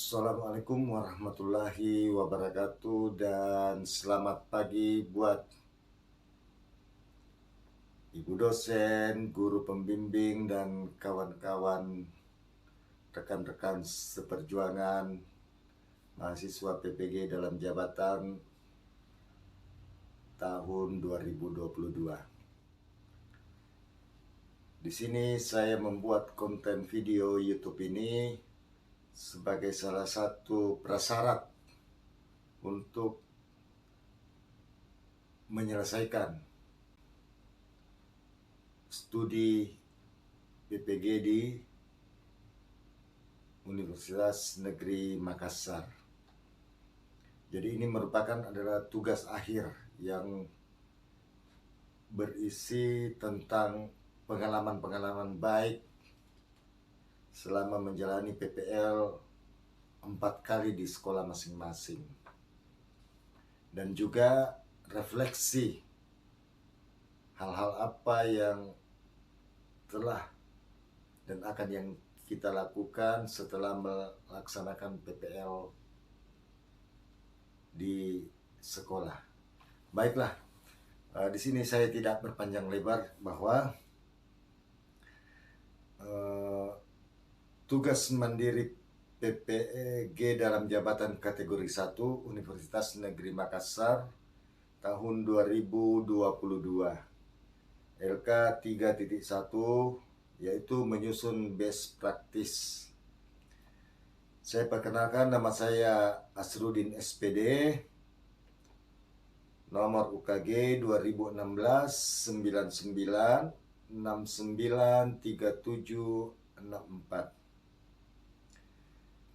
Assalamualaikum warahmatullahi wabarakatuh dan selamat pagi buat ibu dosen, guru pembimbing dan kawan-kawan rekan-rekan seperjuangan mahasiswa PPG dalam jabatan tahun 2022. Di sini saya membuat konten video YouTube ini sebagai salah satu prasyarat untuk menyelesaikan studi PPG di Universitas Negeri Makassar. Jadi ini merupakan adalah tugas akhir yang berisi tentang pengalaman-pengalaman baik selama menjalani PPL 4 kali di sekolah masing-masing. Dan juga refleksi hal-hal apa yang telah dan akan yang kita lakukan setelah melaksanakan PPL di sekolah. Baiklah, di sini saya tidak berpanjang lebar bahwa tugas mandiri PPG dalam jabatan kategori 1 Universitas Negeri Makassar tahun 2022 LK 3.1 yaitu menyusun best practice. Saya perkenalkan, nama saya Asrudin SPD, nomor UKG 2016 99 69 37 64,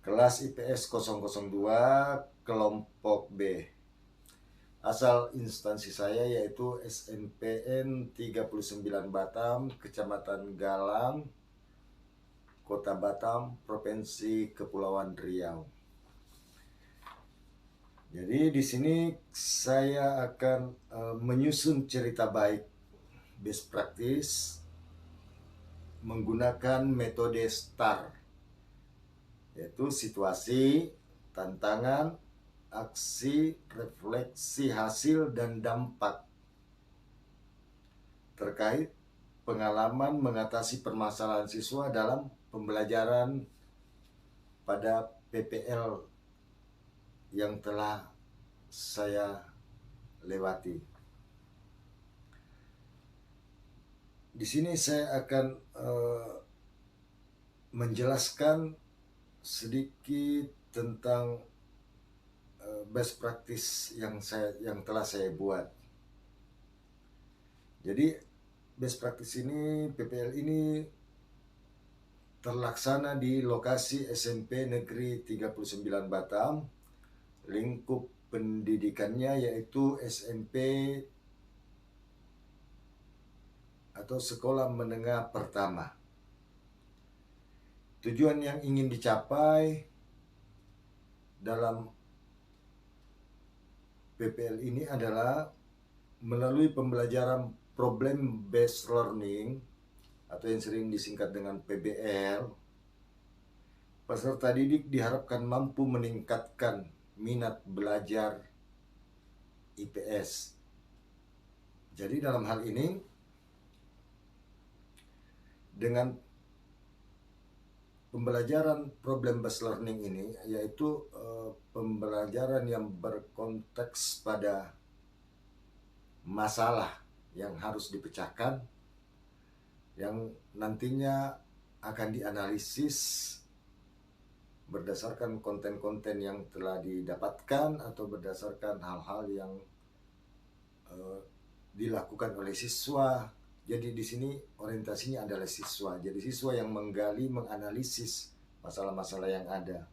kelas IPS 002 kelompok B. Asal instansi saya yaitu SNPN 39 Batam, Kecamatan Galang, Kota Batam, Provinsi Kepulauan Riau. Jadi di sini saya akan menyusun cerita baik best practice menggunakan metode STAR, yaitu situasi, tantangan, aksi, refleksi hasil, dan dampak terkait pengalaman mengatasi permasalahan siswa dalam pembelajaran pada PPL yang telah saya lewati. Di sini saya akan menjelaskan sedikit tentang best practice yang telah saya buat. Jadi best practice ini, PPL ini terlaksana di lokasi SMP Negeri 39 Batam. Lingkup pendidikannya yaitu SMP atau sekolah menengah pertama. Tujuan yang ingin dicapai dalam PPL ini adalah melalui pembelajaran problem based learning atau yang sering disingkat dengan PBL, peserta didik diharapkan mampu meningkatkan minat belajar IPS. Jadi dalam hal ini, dengan pembelajaran problem based learning ini, yaitu pembelajaran yang berkonteks pada masalah yang harus dipecahkan, yang nantinya akan dianalisis berdasarkan konten-konten yang telah didapatkan atau berdasarkan hal-hal yang dilakukan oleh siswa. Jadi di sini orientasinya adalah siswa. Jadi siswa yang menggali, menganalisis masalah-masalah yang ada.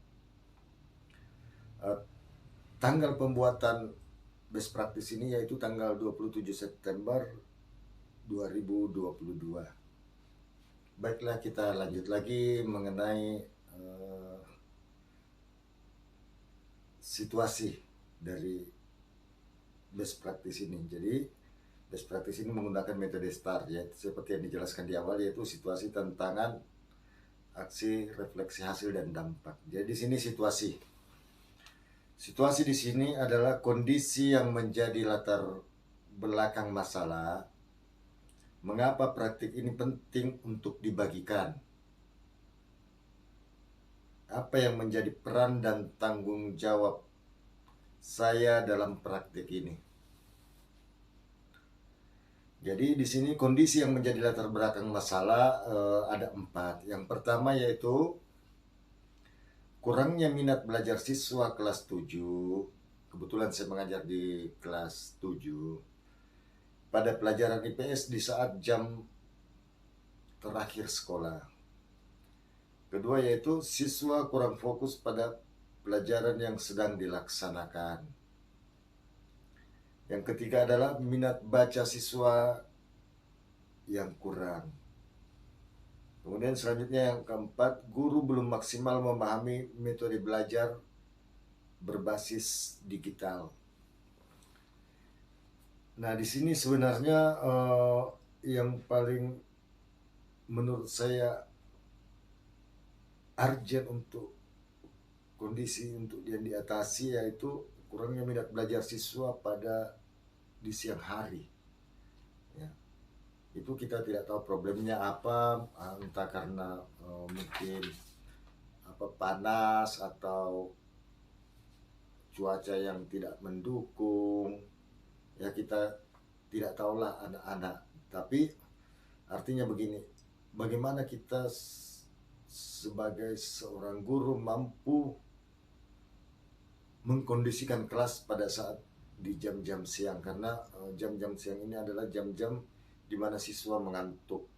Tanggal pembuatan best practice ini yaitu tanggal 27 September 2022. Baiklah, kita lanjut lagi mengenai situasi dari best practice ini. Jadi best practice ini menggunakan metode STAR, ya, seperti yang dijelaskan di awal, yaitu situasi, tantangan, aksi, refleksi hasil dan dampak. Jadi di sini situasi. Situasi di sini adalah kondisi yang menjadi latar belakang masalah. Mengapa praktik ini penting untuk dibagikan? Apa yang menjadi peran dan tanggung jawab saya dalam praktik ini? Jadi di sini kondisi yang menjadi latar belakang masalah ada 4. Yang pertama yaitu kurangnya minat belajar siswa kelas 7. Kebetulan saya mengajar di kelas 7 pada pelajaran IPS di saat jam terakhir sekolah. Kedua yaitu siswa kurang fokus pada pelajaran yang sedang dilaksanakan. Yang ketiga adalah minat baca siswa yang kurang. Kemudian selanjutnya yang keempat, guru belum maksimal memahami metode belajar berbasis digital. Nah, di sini sebenarnya yang paling menurut saya urgent untuk kondisi untuk yang diatasi yaitu kurangnya minat belajar siswa pada di siang hari. Ya. Itu kita tidak tahu problemnya apa, entah karena mungkin panas atau cuaca yang tidak mendukung. Ya kita tidak tahulah anak-anak. Tapi artinya begini, bagaimana kita sebagai seorang guru mampu mengkondisikan kelas pada saat di jam-jam siang, karena jam-jam siang ini adalah jam-jam di mana siswa mengantuk,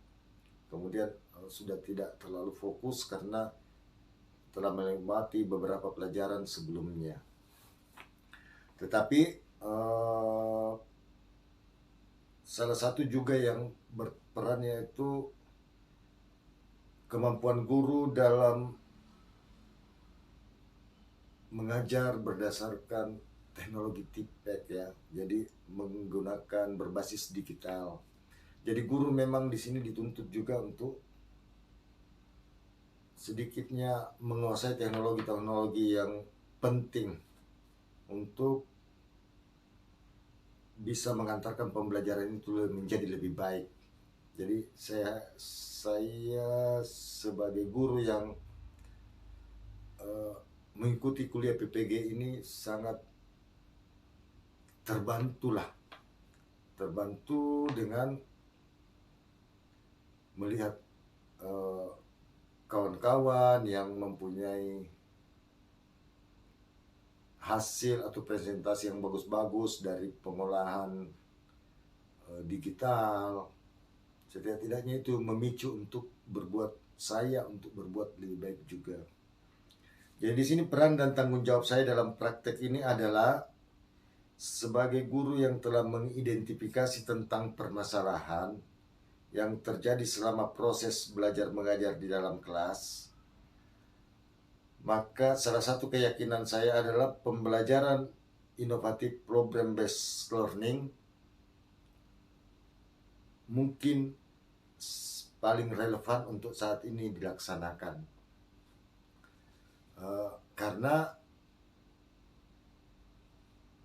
kemudian sudah tidak terlalu fokus karena telah melewati beberapa pelajaran sebelumnya. Tetapi salah satu juga yang berperan yaitu kemampuan guru dalam mengajar berdasarkan teknologi TIPED ya, jadi menggunakan berbasis digital. Jadi guru memang di sini dituntut juga untuk sedikitnya menguasai teknologi-teknologi yang penting untuk bisa mengantarkan pembelajaran itu menjadi lebih baik. Jadi saya sebagai guru yang mengikuti kuliah PPG ini sangat terbantu dengan melihat kawan-kawan yang mempunyai hasil atau presentasi yang bagus-bagus dari pengolahan digital. Setidak-tidaknya itu memicu untuk untuk berbuat lebih baik juga. Jadi di sini peran dan tanggung jawab saya dalam praktek ini adalah sebagai guru yang telah mengidentifikasi tentang permasalahan yang terjadi selama proses belajar mengajar di dalam kelas. Maka salah satu keyakinan saya adalah pembelajaran inovatif program based learning mungkin paling relevan untuk saat ini dilaksanakan. Karena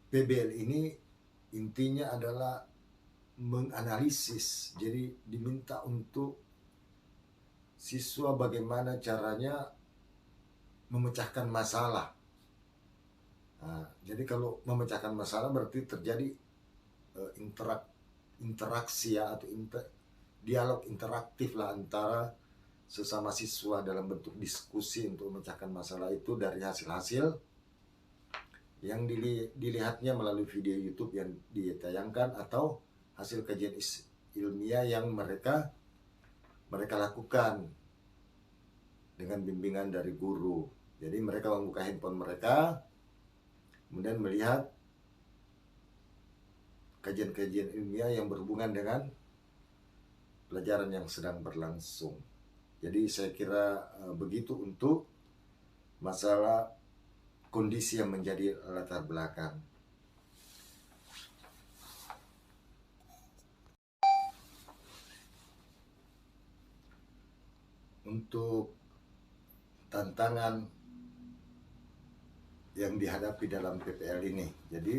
PBL ini intinya adalah menganalisis, jadi diminta untuk siswa bagaimana caranya memecahkan masalah. Nah, jadi kalau memecahkan masalah berarti terjadi interaksi ya, atau dialog interaktif lah antara sesama siswa dalam bentuk diskusi untuk memecahkan masalah itu dari hasil-hasil yang dilihatnya melalui video YouTube yang ditayangkan atau hasil kajian ilmiah yang mereka lakukan dengan bimbingan dari guru. Jadi mereka membuka handphone mereka, kemudian melihat kajian-kajian ilmiah yang berhubungan dengan pelajaran yang sedang berlangsung. Jadi saya kira begitu untuk masalah kondisi yang menjadi latar belakang. Untuk tantangan yang dihadapi dalam PPL ini. Jadi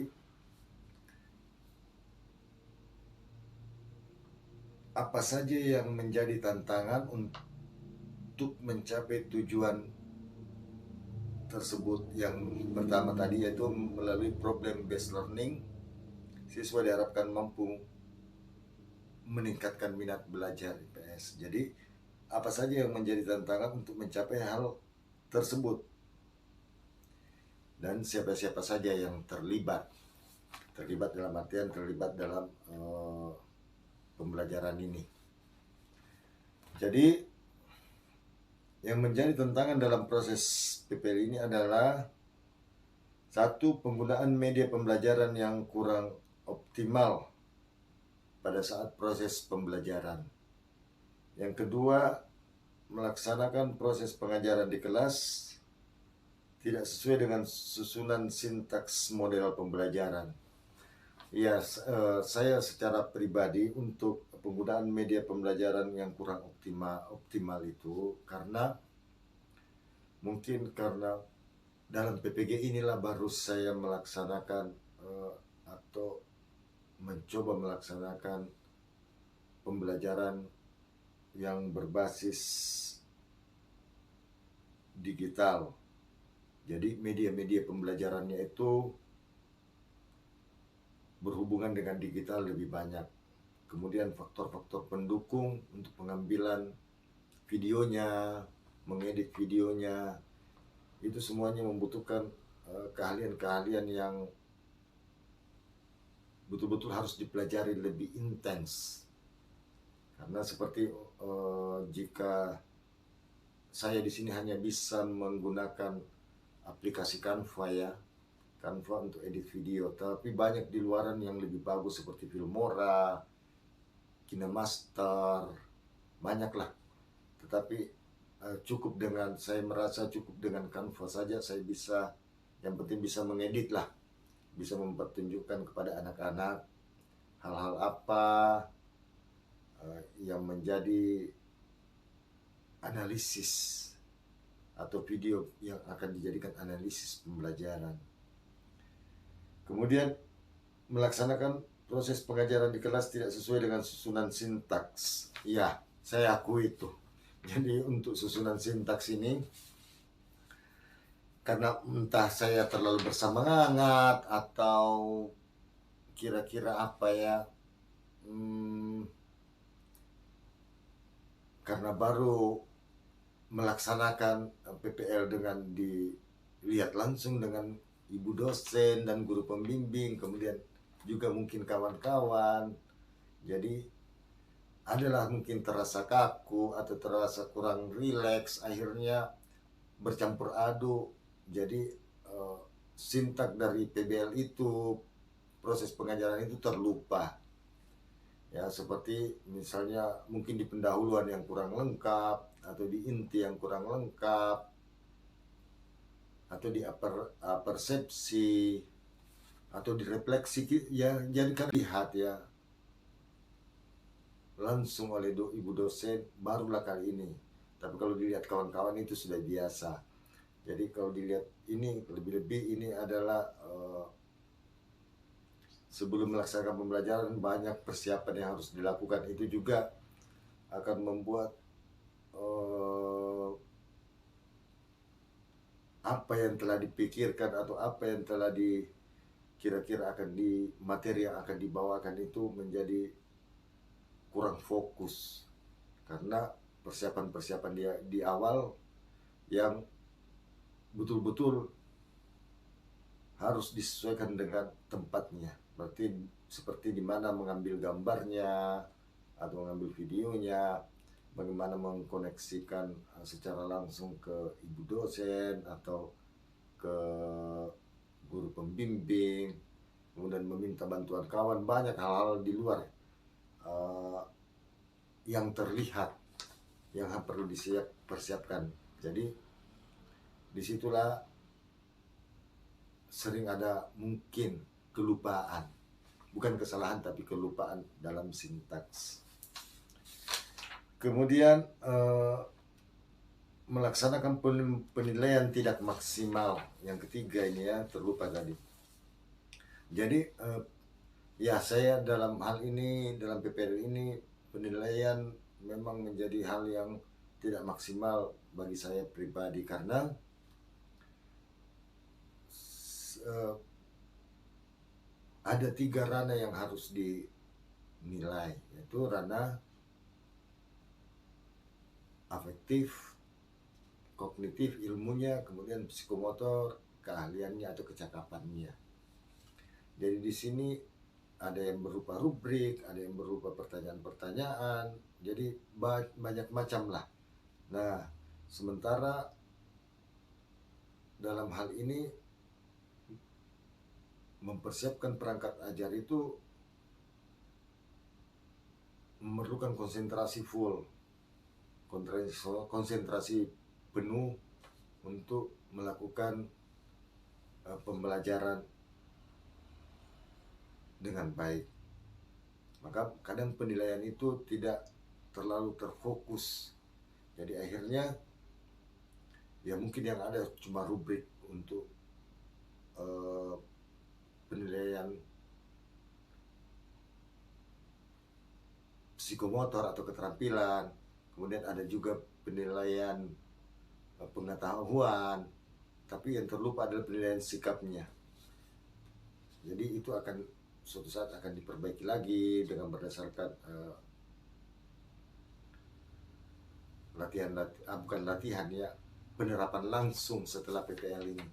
apa saja yang menjadi tantangan untuk mencapai tujuan tersebut? Yang pertama tadi yaitu melalui problem based learning, siswa diharapkan mampu meningkatkan minat belajar IPS. Jadi apa saja yang menjadi tantangan untuk mencapai hal tersebut, dan siapa-siapa saja yang terlibat dalam artian terlibat dalam pembelajaran ini. Jadi yang menjadi tantangan dalam proses PPL ini adalah satu, penggunaan media pembelajaran yang kurang optimal pada saat proses pembelajaran. Yang kedua, melaksanakan proses pengajaran di kelas tidak sesuai dengan susunan sintaks model pembelajaran. Ya, saya secara pribadi untuk penggunaan media pembelajaran yang kurang optimal itu mungkin karena dalam PPG inilah baru saya melaksanakan atau mencoba melaksanakan pembelajaran yang berbasis digital. Jadi media-media pembelajarannya itu berhubungan dengan digital lebih banyak. Kemudian faktor-faktor pendukung untuk pengambilan videonya, mengedit videonya, itu semuanya membutuhkan keahlian-keahlian yang betul-betul harus dipelajari lebih intens. Karena seperti jika saya di sini hanya bisa menggunakan aplikasi Canva untuk edit video, tapi banyak di luaran yang lebih bagus seperti Filmora, KineMaster, banyaklah. Tetapi saya merasa cukup dengan Canva saja saya bisa, yang penting bisa mengedit lah, bisa mempertunjukkan kepada anak-anak hal-hal apa yang menjadi analisis atau video yang akan dijadikan analisis pembelajaran. Kemudian melaksanakan proses pengajaran di kelas tidak sesuai dengan susunan sintaks. Ya, saya akui itu. Jadi untuk susunan sintaks ini, karena entah saya terlalu bersemangat atau kira-kira apa ya, karena baru melaksanakan PPL dengan dilihat langsung dengan ibu dosen dan guru pembimbing, kemudian juga mungkin kawan-kawan, jadi adalah mungkin terasa kaku atau terasa kurang rileks, akhirnya bercampur aduk. Jadi sintak dari PBL itu, proses pengajaran itu terlupa. Ya, seperti misalnya mungkin di pendahuluan yang kurang lengkap, atau di inti yang kurang lengkap, atau di persepsi, atau di refleksi, ya jadi kan lihat ya langsung oleh ibu dosen barulah kali ini. Tapi kalau dilihat kawan-kawan itu sudah biasa. Jadi kalau dilihat ini lebih-lebih ini adalah sebelum melaksanakan pembelajaran banyak persiapan yang harus dilakukan. Itu juga akan membuat apa yang telah dipikirkan atau apa yang telah kira-kira akan materi yang akan dibawakan itu menjadi kurang fokus, karena persiapan-persiapan dia di awal yang betul-betul harus disesuaikan dengan tempatnya. Berarti seperti di mana mengambil gambarnya atau mengambil videonya, bagaimana mengkoneksikan secara langsung ke ibu dosen atau ke guru pembimbing, kemudian meminta bantuan kawan. Banyak hal-hal di luar yang terlihat yang perlu dipersiapkan. Jadi disitulah sering ada mungkin kelupaan, bukan kesalahan tapi kelupaan dalam sintaks. Kemudian melaksanakan penilaian tidak maksimal. Yang ketiga ini ya, terlupa tadi. Jadi ya saya dalam hal ini, dalam PPL ini, penilaian memang menjadi hal yang tidak maksimal bagi saya pribadi, karena ada 3 ranah yang harus dinilai, yaitu ranah afektif, kognitif, ilmunya, kemudian psikomotor, keahliannya atau kecakapannya. Jadi di sini ada yang berupa rubrik, ada yang berupa pertanyaan-pertanyaan, jadi banyak macam lah. Nah, sementara dalam hal ini mempersiapkan perangkat ajar itu memerlukan konsentrasi full, konsentrasi penuh untuk melakukan pembelajaran dengan baik. Maka kadang penilaian itu tidak terlalu terfokus. Jadi akhirnya ya mungkin yang ada cuma rubrik untuk penilaian psikomotor atau keterampilan, kemudian ada juga penilaian pengetahuan, tapi yang terlupa adalah penilaian sikapnya. Jadi itu akan suatu saat akan diperbaiki lagi dengan berdasarkan bukan latihan ya, penerapan langsung setelah PPL ini.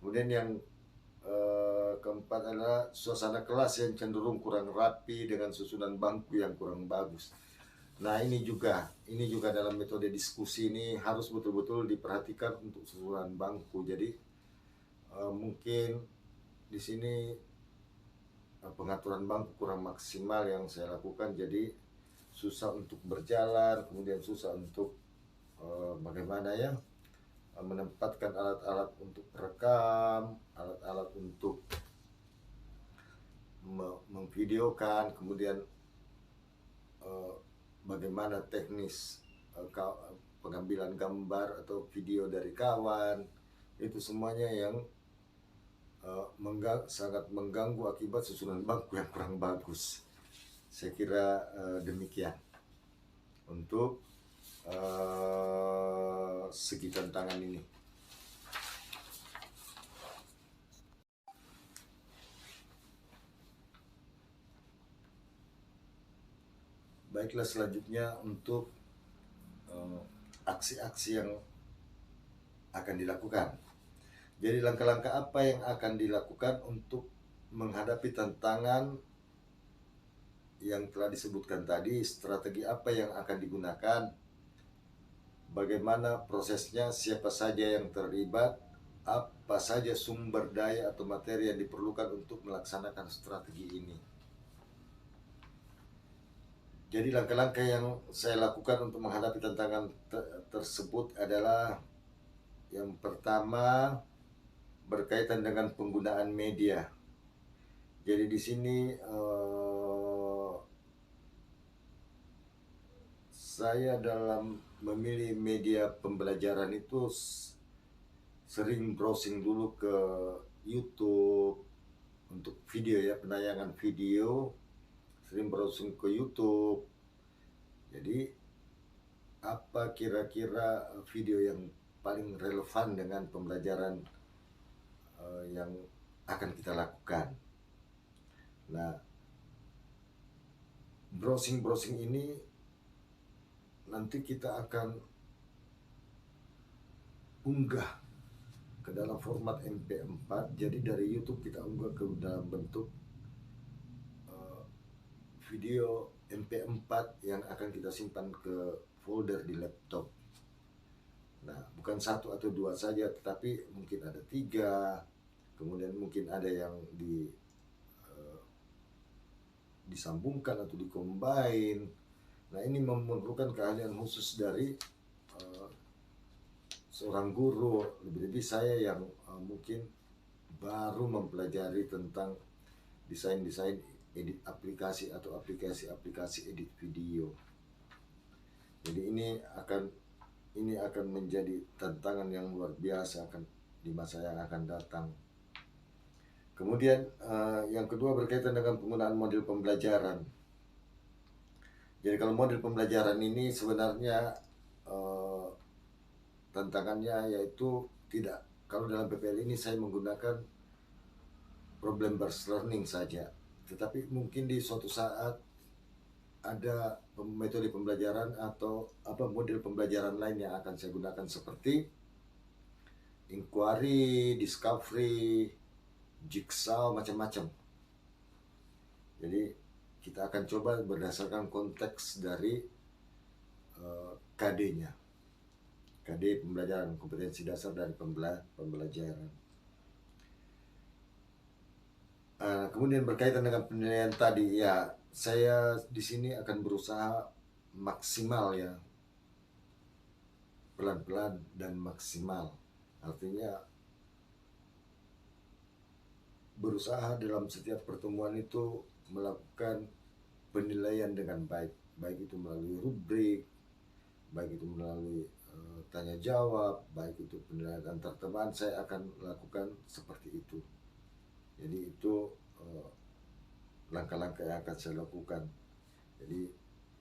Kemudian yang keempat adalah suasana kelas yang cenderung kurang rapi dengan susunan bangku yang kurang bagus. Nah ini juga dalam metode diskusi ini harus betul-betul diperhatikan untuk susunan bangku. Jadi mungkin di sini pengaturan bangku kurang maksimal yang saya lakukan, jadi susah untuk berjalan, kemudian susah untuk bagaimana ya, menempatkan alat-alat untuk perekam, alat-alat untuk memvideokan, kemudian bagaimana teknis pengambilan gambar atau video dari kawan, itu semuanya yang sangat mengganggu akibat susunan bangku yang kurang bagus. Saya kira demikian untuk segi tantangan ini. Baiklah, selanjutnya untuk aksi-aksi yang akan dilakukan. Jadi langkah-langkah apa yang akan dilakukan untuk menghadapi tantangan yang telah disebutkan tadi, strategi apa yang akan digunakan, bagaimana prosesnya, siapa saja yang terlibat, apa saja sumber daya atau materi yang diperlukan untuk melaksanakan strategi ini. Jadi langkah-langkah yang saya lakukan untuk menghadapi tantangan tersebut adalah yang pertama berkaitan dengan penggunaan media. Jadi di sini saya dalam memilih media pembelajaran itu sering browsing dulu ke YouTube untuk video ya, penayangan video, sering browsing ke YouTube. Jadi apa kira-kira video yang paling relevan dengan pembelajaran yang akan kita lakukan. Nah, browsing ini nanti kita akan unggah ke dalam format MP4. Jadi dari YouTube kita unggah ke dalam bentuk video MP4 yang akan kita simpan ke folder di laptop. Nah, bukan 1 atau 2 saja, tetapi mungkin ada 3, kemudian mungkin ada yang disambungkan atau dikombin. Nah, ini memerlukan keahlian khusus dari seorang guru, lebih-lebih saya yang mungkin baru mempelajari tentang desain-desain edit aplikasi atau aplikasi-aplikasi edit video. Jadi ini akan ini akan menjadi tantangan yang luar biasa di masa yang akan datang. Kemudian yang kedua berkaitan dengan penggunaan model pembelajaran. Jadi kalau model pembelajaran ini sebenarnya tantangannya yaitu kalau dalam PPL ini saya menggunakan problem based learning saja, tetapi mungkin di suatu saat ada metode pembelajaran atau model pembelajaran lain yang akan saya gunakan seperti inquiry, discovery, jigsaw, macam-macam. Jadi kita akan coba berdasarkan konteks dari KD-nya. KD pembelajaran, kompetensi dasar dari pembelajaran. Kemudian berkaitan dengan penilaian tadi, ya saya di sini akan berusaha maksimal ya, pelan-pelan dan maksimal. Artinya berusaha dalam setiap pertemuan itu melakukan penilaian dengan baik, baik itu melalui rubrik, baik itu melalui tanya jawab, baik itu penilaian antar teman, saya akan lakukan seperti itu. Jadi itu langkah-langkah yang akan saya lakukan. Jadi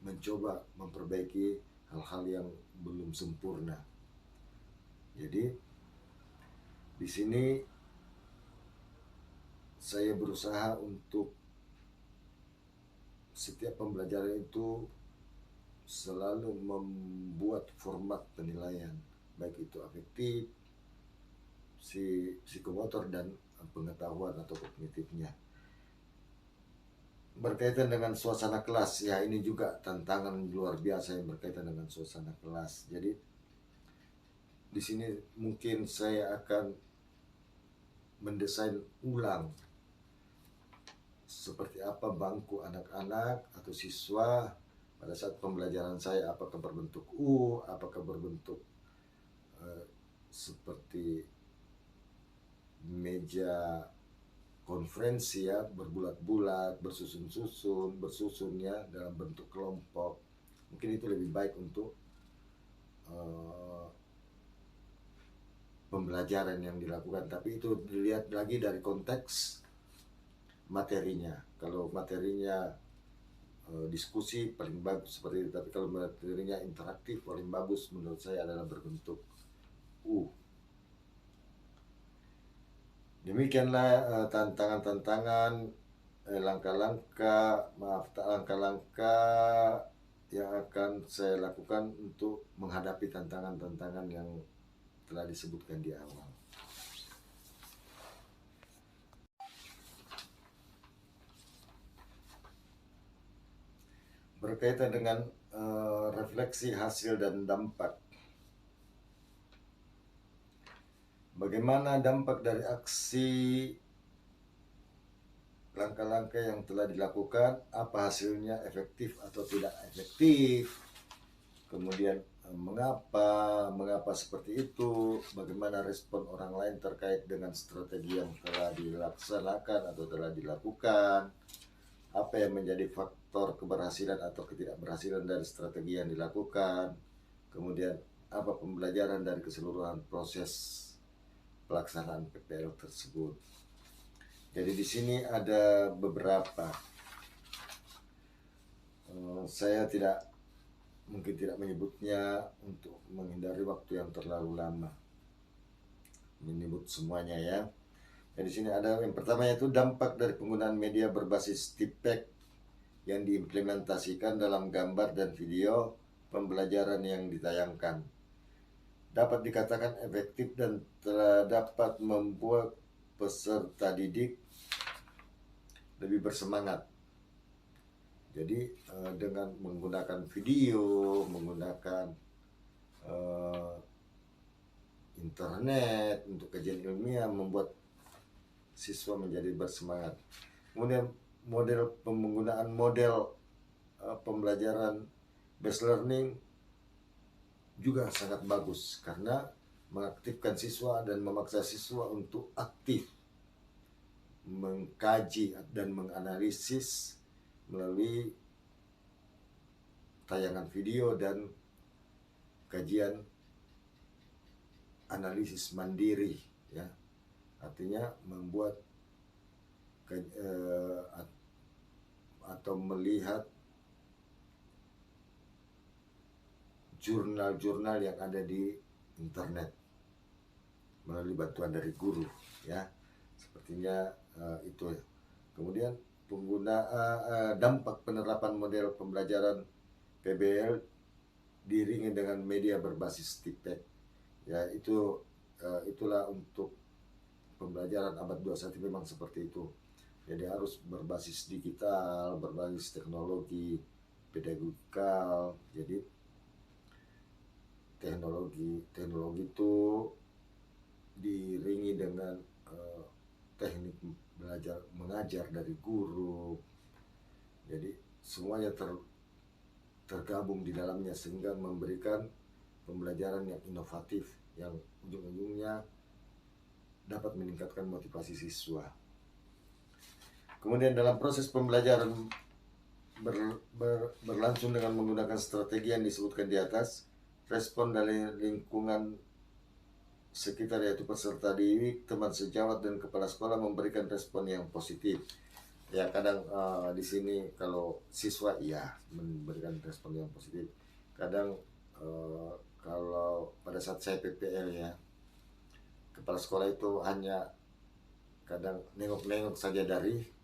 mencoba memperbaiki hal-hal yang belum sempurna. Jadi di sini saya berusaha untuk setiap pembelajaran itu selalu membuat format penilaian, baik itu afektif, psikomotor, dan pengetahuan atau kognitifnya. Berkaitan dengan suasana kelas, ya ini juga tantangan luar biasa yang berkaitan dengan suasana kelas. Jadi di sini mungkin saya akan mendesain ulang seperti apa bangku anak-anak atau siswa pada saat pembelajaran saya, apakah berbentuk U, apakah berbentuk seperti meja konferensi ya, berbulat-bulat, bersusun ya, dalam bentuk kelompok. Mungkin itu lebih baik untuk pembelajaran yang dilakukan, tapi itu dilihat lagi dari konteks materinya. Kalau materinya diskusi paling bagus seperti itu, tapi kalau materinya interaktif paling bagus menurut saya adalah berbentuk U. Demikianlah tantangan-tantangan, langkah-langkah yang akan saya lakukan untuk menghadapi tantangan-tantangan yang telah disebutkan di awal. Berkaitan dengan refleksi hasil dan dampak. Bagaimana dampak dari aksi langkah-langkah yang telah dilakukan, apa hasilnya, efektif atau tidak efektif, kemudian mengapa seperti itu, bagaimana respon orang lain terkait dengan strategi yang telah dilaksanakan atau telah dilakukan, apa yang menjadi faktor keberhasilan atau ketidakberhasilan dari strategi yang dilakukan, kemudian apa pembelajaran dari keseluruhan proses pelaksanaan PPL tersebut. Jadi di sini ada beberapa, saya mungkin tidak menyebutnya untuk menghindari waktu yang terlalu lama menyebut semuanya ya. Di sini ada yang pertama, yaitu dampak dari penggunaan media berbasis TPEC yang diimplementasikan dalam gambar dan video pembelajaran yang ditayangkan. Dapat dikatakan efektif dan telah dapat membuat peserta didik lebih bersemangat. Jadi dengan menggunakan video, menggunakan internet untuk kajian ilmiah, membuat siswa menjadi bersemangat. Kemudian penggunaan model pembelajaran based learning juga sangat bagus karena mengaktifkan siswa dan memaksa siswa untuk aktif mengkaji dan menganalisis melalui tayangan video dan kajian analisis mandiri, ya, artinya membuat atau melihat jurnal-jurnal yang ada di internet melalui bantuan dari guru, ya, sepertinya itu ya. Kemudian dampak penerapan model pembelajaran PBL diiringi dengan media berbasis TIPEC, ya, itulah untuk pembelajaran abad 21 memang seperti itu. Jadi harus berbasis digital, berbasis teknologi, pedagogikal. Jadi teknologi itu diiringi dengan teknik belajar mengajar dari guru. Jadi semuanya tergabung di dalamnya sehingga memberikan pembelajaran yang inovatif yang ujung-ujungnya dapat meningkatkan motivasi siswa. Kemudian dalam proses pembelajaran berlangsung dengan menggunakan strategi yang disebutkan di atas, respon dari lingkungan sekitar yaitu peserta didik, teman sejawat dan kepala sekolah memberikan respon yang positif. Ya, kadang di sini kalau siswa memberikan respon yang positif. Kadang kalau pada saat saya PPL, ya, kepala sekolah itu hanya kadang nengok-nengok saja dari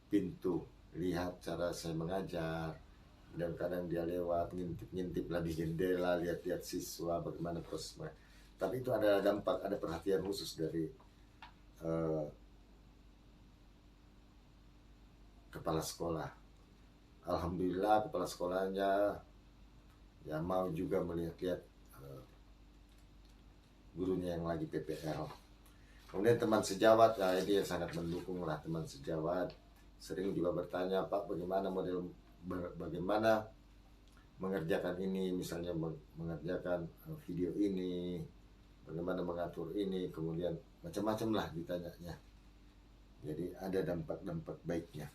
pintu, lihat cara saya mengajar, dan kadang dia lewat ngintip-ngintip lah di jendela, lihat-lihat siswa bagaimana proses mereka. Tapi itu ada dampak, ada perhatian khusus dari kepala sekolah. Alhamdulillah kepala sekolahnya ya mau juga melihat-lihat gurunya yang lagi PPL. Kemudian teman sejawat, ya, ini yang sangat mendukung lah teman sejawat. Sering juga bertanya, Pak, bagaimana mengerjakan ini, misalnya mengerjakan video ini, bagaimana mengatur ini, kemudian macam-macam lah ditanyanya. Jadi ada dampak-dampak baiknya.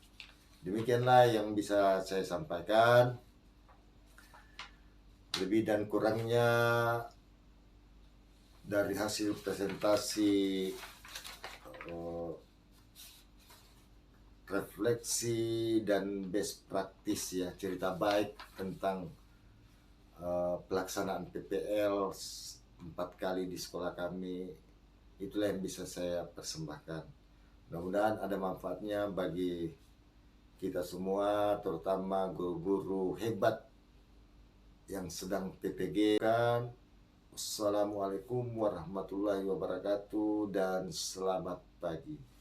Demikianlah yang bisa saya sampaikan. Lebih dan kurangnya dari hasil presentasi, refleksi dan best practice, ya, cerita baik tentang pelaksanaan PPL 4 kali di sekolah kami, itulah yang bisa saya persembahkan. Mudah-mudahan ada manfaatnya bagi kita semua, terutama guru-guru hebat yang sedang PPG kan. Assalamualaikum warahmatullahi wabarakatuh dan selamat pagi.